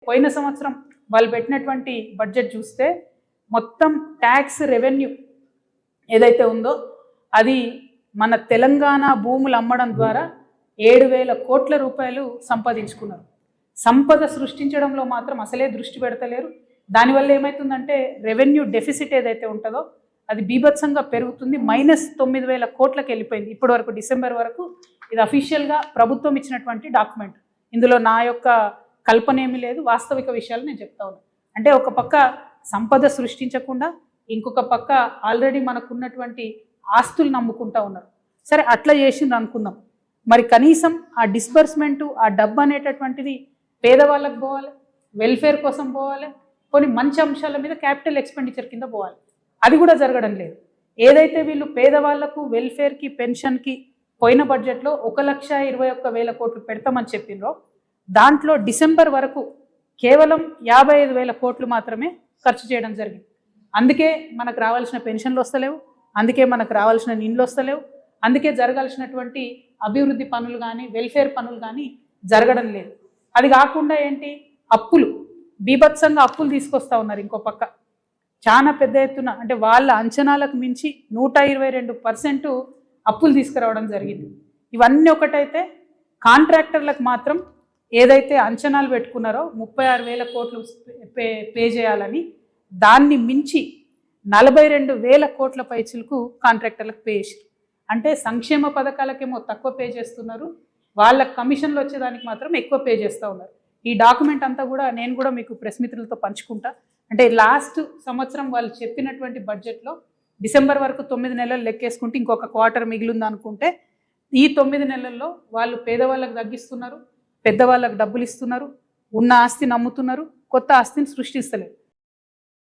పోయిన సంవత్సరం వాళ్ళు పెట్టినటువంటి బడ్జెట్ చూస్తే మొత్తం ట్యాక్స్ రెవెన్యూ ఏదైతే ఉందో అది మన తెలంగాణ భూములు అమ్మడం ద్వారా 7,000 కోట్ల రూపాయలు సంపాదించుకున్నారు. సంపద సృష్టించడంలో మాత్రం అసలే దృష్టి పెడతలేరు. దానివల్ల ఏమవుతుందంటే రెవెన్యూ డెఫిసిట్ ఏదైతే ఉంటుందో అది బీభత్సంగా పెరుగుతుంది. -9,000 కోట్లకు వెళ్ళిపోయింది ఇప్పటి వరకు, డిసెంబర్ వరకు. ఇది అఫీషియల్గా ప్రభుత్వం ఇచ్చినటువంటి డాక్యుమెంట్. ఇందులో నా యొక్క కల్పన ఏమీ లేదు, వాస్తవిక విషయాలు నేను చెప్తా ఉన్నాను. అంటే ఒక పక్క సంపద సృష్టించకుండా ఇంకొక పక్క ఆల్రెడీ మనకున్నటువంటి ఆస్తులు నమ్ముకుంటా ఉన్నారు. సరే అట్లా చేసింది అనుకుందాం, మరి కనీసం ఆ డిస్బర్స్మెంటు, ఆ డబ్బు అనేటటువంటిది పేదవాళ్ళకు పోవాలి, వెల్ఫేర్ కోసం పోవాలి, కొన్ని మంచి అంశాల మీద క్యాపిటల్ ఎక్స్పెండిచర్ కింద పోవాలి. అది కూడా జరగడం లేదు. ఏదైతే వీళ్ళు పేదవాళ్లకు వెల్ఫేర్కి పెన్షన్కి పోయిన బడ్జెట్లో 1,21,000 కోట్లు పెడతామని చెప్పిండ్రో దాంట్లో డిసెంబర్ వరకు కేవలం 55,000 కోట్లు మాత్రమే ఖర్చు చేయడం జరిగింది. అందుకే మనకు రావాల్సిన పెన్షన్లు వస్తలేవు, అందుకే మనకు రావాల్సిన ఇండ్లు వస్తలేవు, అందుకే జరగాల్సినటువంటి అభివృద్ధి పనులు కానీ వెల్ఫేర్ పనులు కానీ జరగడం లేదు. అది కాకుండా ఏంటి, అప్పులు బీభత్సంగా అప్పులు తీసుకొస్తా ఉన్నారు. ఇంకో పక్క చాలా పెద్ద ఎత్తున, అంటే వాళ్ళ అంచనాలకు మించి 122% అప్పులు తీసుకురావడం జరిగింది. ఇవన్నీ ఒకటైతే కాంట్రాక్టర్లకు మాత్రం ఏదైతే అంచనాలు పెట్టుకున్నారో 36,000 కోట్లు పే చేయాలని, దాన్ని మించి 42,000 కోట్ల పైచిలకు కాంట్రాక్టర్లకు పే చేశారు. అంటే సంక్షేమ పథకాలకేమో తక్కువ పే చేస్తున్నారు, వాళ్ళ కమిషన్లు వచ్చేదానికి మాత్రం ఎక్కువ పే చేస్తూ ఉన్నారు. ఈ డాక్యుమెంట్ అంతా కూడా నేను కూడా మీకు ప్రెస్ మిత్రులతో పంచుకుంటా. అంటే లాస్ట్ సంవత్సరం వాళ్ళు చెప్పినటువంటి బడ్జెట్లో డిసెంబర్ వరకు 9 నెలలు లెక్కేసుకుంటే ఇంకొక క్వార్టర్ మిగిలింది అనుకుంటే, ఈ 9 నెలల్లో వాళ్ళు పేదవాళ్ళకు తగ్గిస్తున్నారు, పెద్దవాళ్ళకు డబ్బులు ఇస్తున్నారు, ఉన్న ఆస్తిని అమ్ముతున్నారు, కొత్త ఆస్తిని సృష్టిస్తలేరు.